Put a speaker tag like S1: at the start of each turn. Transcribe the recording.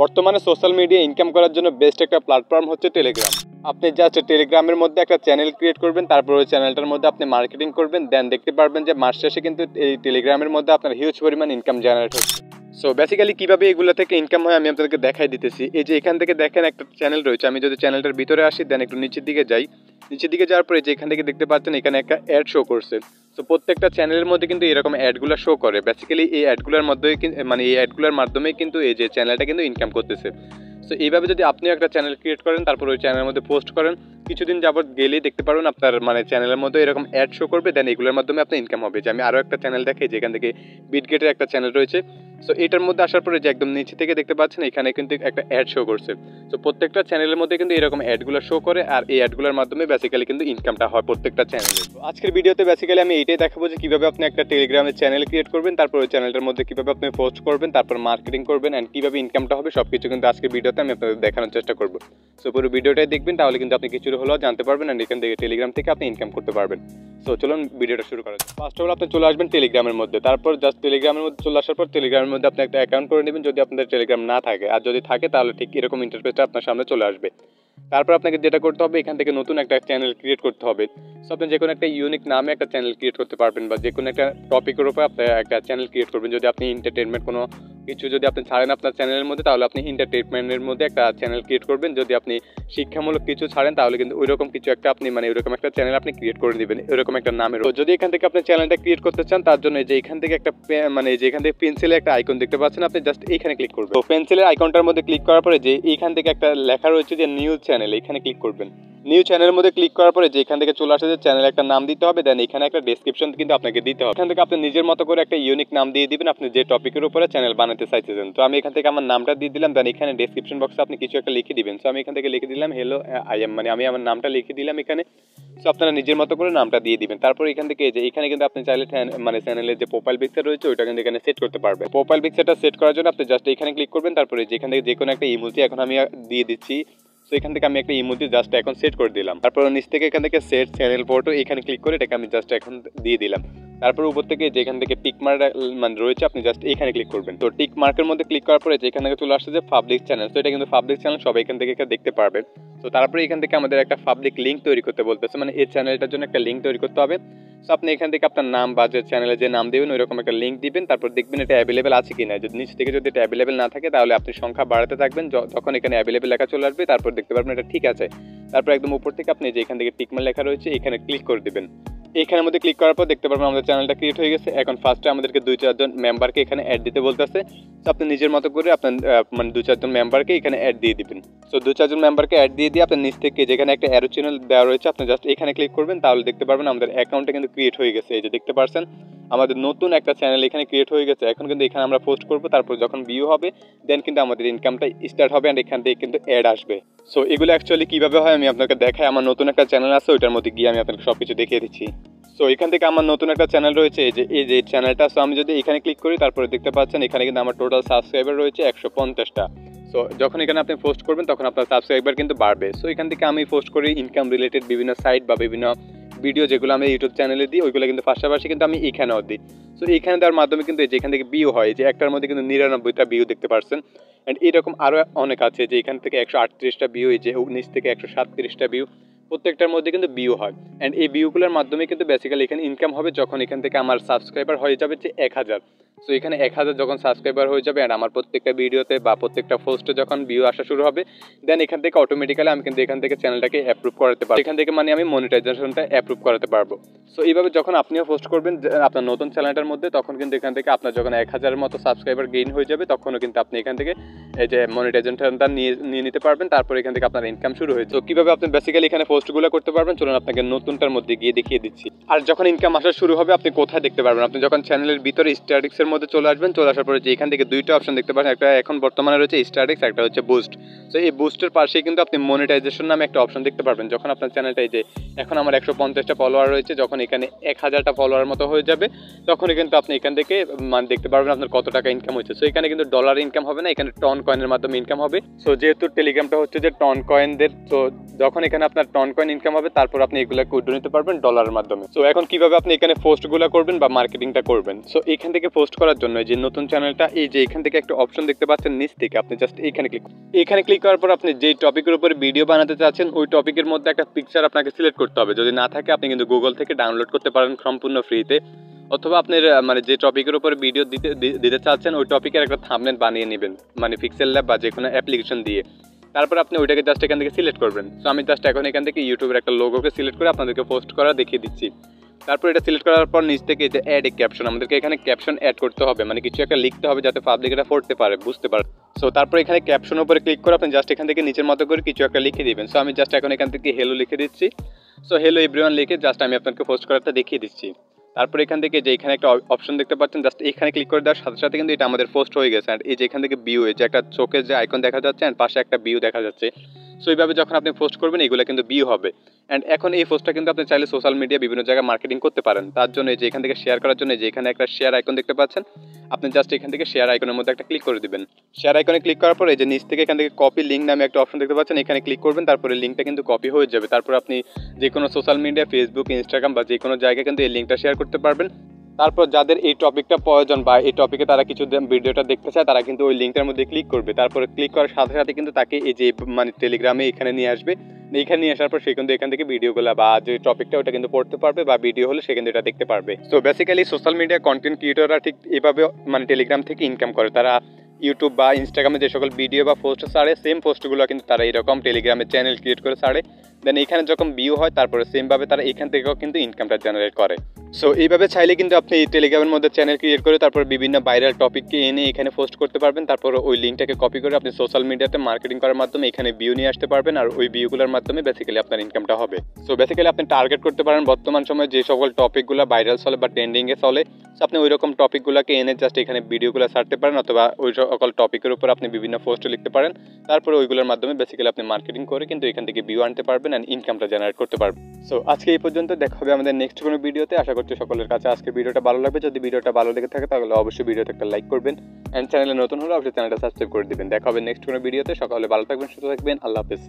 S1: বর্তমানে social media income করার জন্য বেস্ট একটা প্ল্যাটফর্ম হচ্ছে টেলিগ্রাম। আপনি জাস্ট টেলিগ্রামের মধ্যে একটা চ্যানেল ক্রিয়েট করবেন, তারপর ওই চ্যানেলটার মধ্যে আপনি মার্কেটিং করবেন, দেন দেখতে পারবেন যে মাস শেষে কিন্তু এই টেলিগ্রামের মধ্যে আপনার হিউজ পরিমাণ ইনকাম জেনারেট হচ্ছে। সো বেসিক্যালি কীভাবে এগুলো থেকে ইনকাম হয় আমি আপনাদেরকে দেখাই দিতেছি। এই যে এখান থেকে দেখেন একটা চ্যানেল রয়েছে, আমি যদি চ্যানেলটার ভিতরে আসি দেন একটু নিচের দিকে যাই, নিচের দিকে যাওয়ার পরে যে এখান থেকে দেখতে পাচ্ছেন এখানে একটা অ্যাড শো করছে। সো প্রত্যেকটা চ্যানেলের মধ্যে কিন্তু এরকম অ্যাডগুলো শো করে। বেসিক্যালি এই অ্যাডগুলোর মধ্যে মানে এই অ্যাডগুলোর মাধ্যমেই কিন্তু এই যে চ্যানেলটা কিন্তু ইনকাম করতেছে। সো এইভাবে যদি আপনিও একটা চ্যানেল ক্রিয়েট করেন, তারপর ওই চ্যানেলের মধ্যে পোস্ট করেন, কিছুদিন যাবত গেলেই দেখতে পারবেন আপনার মানে চ্যানেলের মধ্যে এরকম অ্যাড শো করবে, দেন এগুলোর মাধ্যমে আপনার ইনকাম হবে। যে আমি আরও একটা চ্যানেল দেখাই যেখান থেকে বিটগেটের একটা চ্যানেল রয়েছে। সো এটার মধ্যে আসার পরে যে একদম নিচে থেকে দেখতে পাচ্ছেন এখানে কিন্তু একটা অ্যাড শো করছে। সো প্রত্যেকটা চ্যানেলের মধ্যে কিন্তু এরকম অ্যাডগুলো শো করে, আর এই অ্যাডগুলোর মাধ্যমে বেসিক্যালি কিন্তু ইনকামটা হয় প্রত্যেকটা চ্যানেলে। আজকের ভিডিওতে বেসিক্যালি আমি এইটাই দেখাবো যে কীভাবে আপনি একটা টেলিগ্রামের চ্যানেল ক্রিয়েট করবেন, তারপর ওই চ্যানেলটার মধ্যে কীভাবে আপনি পোস্ট করবেন, তারপর মার্কেটিং করবেন, অ্যান্ড কীভাবে ইনকামটা হবে সব কিছু কিন্তু আজকের ভিডিওতে আমি আপনাদের দেখানোর চেষ্টা করবো। সো পুরো ভিডিওটাই দেখবেন, তাহলে কিন্তু আপনি কিছু হলেও জানতে পারবেন, অ্যান্ড এখান থেকে টেলিগ্রাম থেকে আপনি ইনকাম করতে পারবেন। সো চলুন ভিডিওটা শুরু করা যাক। ফার্স্ট অফ অল আপনি চলে আসবেন টেলিগ্রামের মধ্যে, তারপর জাস্ট টেলিগ্রামের মধ্যে চলে আসার পর টেলিগ্রামের মধ্যে আপনি একটা অ্যাকাউন্ট করে নেবেন যদি আপনাদের টেলিগ্রাম না থাকে, আর যদি থাকে তাহলে ঠিক এরকম ইন্টারফেসটা আপনার সামনে চলে আসবে। তারপর আপনাকে যেটা করতে হবে এখান থেকে নতুন একটা চ্যানেল ক্রিয়েট করতে হবে। সো আপনি যে কোনো একটা ইউনিক নামে একটা চ্যানেল ক্রিয়েট করতে পারবেন, বা যে কোনো একটা টপিকের উপর আপনি একটা চ্যানেল ক্রিয়েট করবেন। যদি আপনি এন্টারটেনমেন্ট কোনো কিছু যদি আপনি ছাড়েন আপনার চ্যানেলের মধ্যে, তাহলে আপনি এন্টারটেনমেন্টের মধ্যে একটা চ্যানেল ক্রিয়েট করবেন। যদি আপনি শিক্ষামূলক কিছু ছাড়েন তাহলে কিন্তু ওইরকম কিছু একটা আপনি মানে ওইরকম একটা চ্যানেল আপনি ক্রিয়েট করে দিবেন এরকম একটা নামের। তো যদি এখান থেকে আপনি চ্যানেলটা ক্রিয়েট করতে চান, তার জন্য যে এখান থেকে একটা মানে যে এখান থেকে পেন্সিলের একটা আইকন দেখতে পাচ্ছেন, আপনি জাস্ট এইখানে ক্লিক করবেন। তো পেন্সিলের আইকনটার মধ্যে ক্লিক করার পরে যে এইখান থেকে একটা লেখা রয়েছে যে নিউ চ্যানেল, এখানে ক্লিক করবেন। নিউ চ্যানেলের মধ্যে ক্লিক করার পরে যে এখান থেকে চলে আসে যে চ্যানেল একটা নাম দিতে হবে, দেন এখানে একটা ডেসক্রিপশন কিন্তু আপনাকে দিতে হবে। এখান থেকে আপনি নিজের মতো করে একটা ইউনিক নাম দিয়ে দিবেন আপনি যে টপিকের উপরে চ্যানেল বানাতে চাইছেন। তো আমি এখান থেকে আমার নামটা দিয়ে দিলাম, দেন এখানে ডেসক্রিপশন বক্সে আপনি কিছু একটা লিখে দিবেন। সো আমি এখান থেকে লিখে দিলাম হ্যালো আই এম, মানে আমি আমার নামটা লিখে দিলাম এখানে। সো আপনারা নিজের মতো করে নামটা দিয়ে দিবেন। তারপর এখান থেকে যে এখানে কিন্তু আপনি চাইলে মানে চ্যানেলের যে প্রোফাইল পিকচার রয়েছে ওইটা কিন্তু এখানে সেট করতে পারবেন। প্রোফাইল পিকচারটা সেট করার জন্য আপনি জাস্ট এখানে ক্লিক করবেন, তারপরে যেখান থেকে যে কোনো একটা ইমোজি এখন আমি দিয়ে দিচ্ছি। সো এখান থেকে আমি একটা ইমোজি জাস্ট এখন সেট করে দিলাম। তারপর নিচ থেকে এখান থেকে সেট চ্যানেল ফটো এখানে ক্লিক করে এটাকে আমি জাস্ট এখন দিয়ে দিলাম। তারপর উপর থেকে যেখান থেকে টিক মার্ক মানে রয়েছে আপনি জাস্ট এখানে ক্লিক করবেন। তো টিক মার্কের মধ্যে ক্লিক করার পরে যেখান থেকে চলে আসছে যে পাবলিক চ্যানেল, তো এটা কিন্তু পাবলিক চ্যানেল, সবাই এখান থেকে দেখতে পারবে। তো তারপরে এখান থেকে আমাদের একটা পাবলিক লিঙ্ক তৈরি করতে বলতেছে, মানে এই চ্যানেলটার জন্য একটা লিঙ্ক তৈরি করতে হবে। সো আপনি এখান থেকে আপনার নাম বা যে চ্যানেলে যে নাম দেবেন ওইরকম একটা লিঙ্ক দিবেন, তারপর দেখবেন এটা অ্যাভেলেবেল আছে কিনা। যদি নিচ থেকে যদি এটা অ্যাভেলেবেল না থাকে তাহলে আপনি সংখ্যা বাড়াতে থাকবেন, যখন এখানে অ্যাভেলেবেল লেখা চলে আসবে তারপর দেখতে পারবেন এটা ঠিক আছে। তারপর একদম উপর থেকে আপনি যে এখান থেকে টিকমার্ক লেখা রয়েছে এখানে ক্লিক করে দিবেন। এখানের মধ্যে ক্লিক করার পর দেখতে পারবেন আমাদের চ্যানেলটা ক্রিয়েট হয়ে গেছে। এখন ফার্স্টে আমাদেরকে 2-4 জন মেম্বারকে এখানে অ্যাড দিতে বলতেছে। তো আপনি নিজের মতো করে আপনার মানে 2-4 জন মেম্বারকে এখানে অ্যাড দিয়ে দিবেন। সো 2-4 জন মেম্বারকে অ্যাড দিয়ে আপনি নিচ থেকে যেখানে একটা অ্যারো চ্যানেল দেওয়া রয়েছে আপনি জাস্ট এখানে ক্লিক করবেন, তাহলে দেখতে পারবেন আমাদের অ্যাকাউন্টটা কিন্তু ক্রিয়েট হয়ে গেছে। এই যে দেখতে পাচ্ছেন আমাদের নতুন একটা চ্যানেল এখানে ক্রিয়েট হয়ে গেছে। এখন কিন্তু এখানে আমরা পোস্ট করবো, তারপর যখন ভিউ হবে দেন কিন্তু আমাদের ইনকামটা স্টার্ট হবে, আর এখান থেকে কিন্তু অ্যাড আসবে। সো এগুলো অ্যাকচুয়ালি কীভাবে হয় আমি আপনাকে দেখাই। আমার নতুন একটা চ্যানেল আছে, ওইটার মধ্যে গিয়ে আমি আপনাকে সব কিছু দেখিয়ে দিচ্ছি। সো এখান থেকে আমার নতুন একটা চ্যানেল রয়েছে এই যে চ্যানেলটা। সো আমি যদি এখানে ক্লিক করি তারপরে দেখতে পাচ্ছেন এখানে কিন্তু আমার টোটাল সাবস্ক্রাইবার রয়েছে 150টা। সো যখন এখানে আপনি পোস্ট করবেন তখন আপনার সাবস্ক্রাইবার কিন্তু বাড়বে। সো এখান থেকে আমি পোস্ট করি ইনকাম রিলেটেড বিভিন্ন সাইট বা বিভিন্ন ভিডিও যেগুলো আমি ইউটিউব চ্যানেলে দিই, ওইগুলো কিন্তু পাশাপাশি কিন্তু আমি এখানেও দিই। সো এইখানে দেওয়ার মাধ্যমে কিন্তু যেখান থেকে ভিউ হয়, যে একটার মধ্যে কিন্তু 99টা ভিউ দেখতে পাচ্ছেন। অ্যান্ড এরকম আরও অনেক আছে যে এখান থেকে 138টা ভিউ, এই যে নিচ থেকে 137টা ভিউ, প্রত্যেকটার মধ্যে কিন্তু ভিউ হয়। অ্যান্ড এই ভিউগুলোর মাধ্যমে কিন্তু বেসিক্যালি এখানে ইনকাম হবে যখন এখান থেকে আমার সাবস্ক্রাইবার হয়ে যাবে যে 1000। সো এখানে 1000 যখন সাবস্ক্রাইবার হয়ে যাবে, অ্যান্ড আমার প্রত্যেকটা ভিডিওতে বা প্রত্যেকটা পোস্টে যখন ভিউ আসা শুরু হবে, দেন এখান থেকে অটোমেটিক্যালি আমি কিন্তু এখান থেকে চ্যানেলটাকে অ্যাপ্রুভ করাতে পারবো। এখান থেকে মানে আমি মনিটাইজেশনটা অ্যাপ্রুভ করাতে পারবো। সো এইভাবে যখন আপনিও পোস্ট করবেন আপনার নতুন চ্যানেলটার মধ্যে, তখন কিন্তু এখান থেকে আপনার যখন 1000-এর মতো সাবস্ক্রাইবার গেইন হয়ে যাবে, তখনও কিন্তু আপনি এখান থেকে এই যে মনিটাইজেশনটা নিয়ে নিতে পারবেন। তারপর এখান থেকে আপনার ইনকাম শুরু হয়েছে। তো কীভাবে আপনি বেসিক্যালি এখানে পোস্টগুলো করতে পারবেন চলুন আপনাকে নতুনটার মধ্যে গিয়ে দেখিয়ে দিচ্ছি। আর যখন ইনকাম আসা শুরু হবে আপনি কোথায় দেখতে পারবেন, আপনি যখন চ্যানেলের ভিতরে স্ট্যাটিক্সের মধ্যে চলে আসবেন, চলে আসার পরে যে এখান থেকে দুইটা অপশন দেখতে পাচ্ছেন, একটা এখন বর্তমানে রয়েছে স্ট্যাটিক্স, একটা হচ্ছে বুস্ট। তো এই বুস্টের পাশেই কিন্তু আপনি মনিটাইজেশন নামে একটা অপশন দেখতে পারবেন। যখন আপনার চ্যানেলটা এই যে এখন আমার 150টা ফলোয়ার রয়েছে, যখন এখানে 1000টা ফলোয়ার মতো হয়ে যাবে তখনই কিন্তু আপনি এখান থেকে মানে দেখতে পারবেন আপনার কত টাকা ইনকাম হচ্ছে। সো এখানে কিন্তু ডলার ইনকাম হবে না, এখানে টন কয়েনের মাধ্যমে ইনকাম হবে। সো যেহেতু টেলিগ্রামটা হচ্ছে যে টন কয়েনদের, তো যখন এখানে আপনার টন কয়েন ইনকাম হবে তারপর আপনি এগুলোকে উইথড্র নিতে পারবেন ডলারের মাধ্যমে। সো এখন কিভাবে আপনি এখানে পোস্টগুলো করবেন বা মার্কেটিংটা করবেন। সো এখান থেকে পোস্ট করার জন্য যে নতুন চ্যানেলটা, এই যে এখান থেকে একটা অপশন দেখতে পাচ্ছেন নিচ থেকে, আপনি জাস্ট এখানে ক্লিক করার পর আপনি যেই টপিকের উপরে ভিডিও বানাতে চাচ্ছেন ওই টপিকের মধ্যে একটা পিকচার আপনাকে সিলেক্ট করতে হবে। যদি না থাকে আপনি কিন্তু গুগল থেকে ডাউনলোড করতে পারেন সম্পূর্ণ ফ্রিতে, অথবা আপনার মানে যে টপিকের উপরে ভিডিও দিতে চাচ্ছেন ওই টপিকের একটা থাম্বনেল বানিয়ে নেবেন, মানে পিক্সেল ল্যাব বা যে কোনো অ্যাপ্লিকেশন দিয়ে। তারপর আপনি ওইটাকে জাস্ট এখান থেকে সিলেক্ট করবেন। সো আমি জাস্ট এখন এখান থেকে ইউটিউবের একটা লোগোকে সিলেক্ট করে আপনাদেরকে পোস্ট করা দেখিয়ে দিচ্ছি। তারপর এটা সিলেক্ট করার পর নিচ থেকে যে অ্যাড এ ক্যাপশন, আমাদেরকে এখানে ক্যাপশন অ্যাড করতে হবে, মানে কিছু একটা লিখতে হবে যাতে পাবলিক এটা পড়তে পারে, বুঝতে পারে। সো তারপর এখানে ক্যাপশনের উপরে ক্লিক করে আপনি জাস্ট এখান থেকে নিচের মতো করে কিছু একটা লিখে দিবেন। সো আমি জাস্ট এখন এখান থেকে হেলো লিখে দিচ্ছি। সো হেলো এভরিওয়ান লিখে জাস্ট আমি আপনাকে পোস্ট করাটা দেখিয়ে দিচ্ছি। তারপর এখান থেকে যে এখানে একটা অপশন দেখতে পাচ্ছেন, জাস্ট এখানে ক্লিক করে দেওয়ার সাথে সাথে কিন্তু এটা আমাদের পোস্ট হয়ে গেছে। আর এই যে এখান থেকে ভিউ, এই যে একটা চোখের যে আইকন দেখা যাচ্ছে আর পাশে একটা ভিউ দেখা যাচ্ছে। সো এইভাবে যখন আপনি পোস্ট করবেন এগুলো কিন্তু ভিউ হবে। অ্যান্ড এখন এই পোস্টটা কিন্তু আপনি চাইলে সোশ্যাল মিডিয়া বিভিন্ন জায়গায় মার্কেটিং করতে পারেন। তার জন্য এই যে এখান থেকে শেয়ার করার জন্য যে এখানে একটা শেয়ার আইকন দেখতে পাচ্ছেন, আপনি জাস্ট এখান থেকে শেয়ার আইকনের মধ্যে একটা ক্লিক করে দিবেন। শেয়ার আইকনে ক্লিক করার পরে এই যে নিচ থেকে এখান থেকে কপি লিঙ্ক নামে একটা অপশন দেখতে পাচ্ছেন, এখানে ক্লিক করবেন। তারপরে লিঙ্কটা কিন্তু কপি হয়ে যাবে। তারপর আপনি যে কোনো সোশ্যাল মিডিয়া, ফেসবুক, ইনস্টাগ্রাম বা যে কোনো জায়গায় কিন্তু এই লিঙ্কটা শেয়ার করতে পারবেন। তারপর যাদের এই টপিকটা প্রয়োজন বা এই টপিকে তারা কিছু ভিডিওটা দেখতে চায় তারা কিন্তু ওই লিঙ্কটার মধ্যে ক্লিক করবে। তারপরে ক্লিক করার সাথে সাথে কিন্তু তাকে এই যে মানে টেলিগ্রামে এখানে নিয়ে আসবে। এখানে নিয়ে আসার পর সে কিন্তু এখান থেকে ভিডিওগুলো বা যে টপিকটা ওটা কিন্তু পড়তে পারবে, বা ভিডিও হলে সে কিন্তু এটা দেখতে পারবে। So basically social media content ক্রিয়েটররা ঠিক এভাবে মানে টেলিগ্রাম থেকে ইনকাম করে। তারা ইউটিউব বা ইনস্টাগ্রামে যে সকল ভিডিও বা পোস্ট ছাড়ে সেম পোস্টগুলো কিন্তু তারা এরকম টেলিগ্রামে চ্যানেল ক্রিয়েট করে ছাড়ে। দেন এখানে যখন ভিউ হয় তারপরে সেমভাবে তারা এখান থেকেও কিন্তু ইনকামটা জেনারেট করে। সো এইভাবে চাইলে কিন্তু আপনি এই টেলিগ্রামের মধ্যে চ্যানেল ক্রিয়েট করে তারপর বিভিন্ন ভাইরাল টপিককে এনে এখানে পোস্ট করতে পারবেন। তারপর ওই লিঙ্কটাকে কপি করে আপনি সোশ্যাল মিডিয়াতে মার্কেটিং করার মাধ্যমে এখানে ভিউ নিয়ে আসতে পারবেন। আর ওই ভিউগুলোর মাধ্যমে বেসিক্যালি আপনার ইনকামটা হবে। সো বেসিক্যালি আপনি টার্গেট করতে পারেন বর্তমান সময়ে যে সকল টপিকগুলো ভাইরাল চলে বা ট্রেন্ডিংয়ে চলে, আপনি ওই রকম টপিকগুলোকে এনে জাস্ট এখানে ভিডিওগুলো ছাড়তে পারেন, অথবা ওই সকল টপিকের উপর আপনি বিভিন্ন পোস্ট লিখতে পারেন। তারপরে ওইগুলোর মাধ্যমে বেসিক্যালি আপনি মার্কেটিং করে কিন্তু এখান থেকে ভিউ আনতে পারবেন অ্যান্ড ইনকামটা জেনারেট করতে পারবেন। সো আজকে এই পর্যন্ত, দেখা হবে আমাদের নেক্সট কোনো ভিডিওতে। আশা করছি সকলের কাছে আজকে ভিডিওটা ভালো লাগবে। যদি ভিডিওটা ভালো লেগে থাকে তাহলে অবশ্যই ভিডিওতে একটা লাইক করবেন অ্যান্ড চ্যানেলে নতুন হলে অবশ্যই চ্যানেলটা সাবস্ক্রাইব করে দিবেন। দেখা হবে নেক্সট কোনো ভিডিওতে। সকলে ভালো থাকবেন, সুস্থ থাকবেন। আল্লাহ হাফেজ।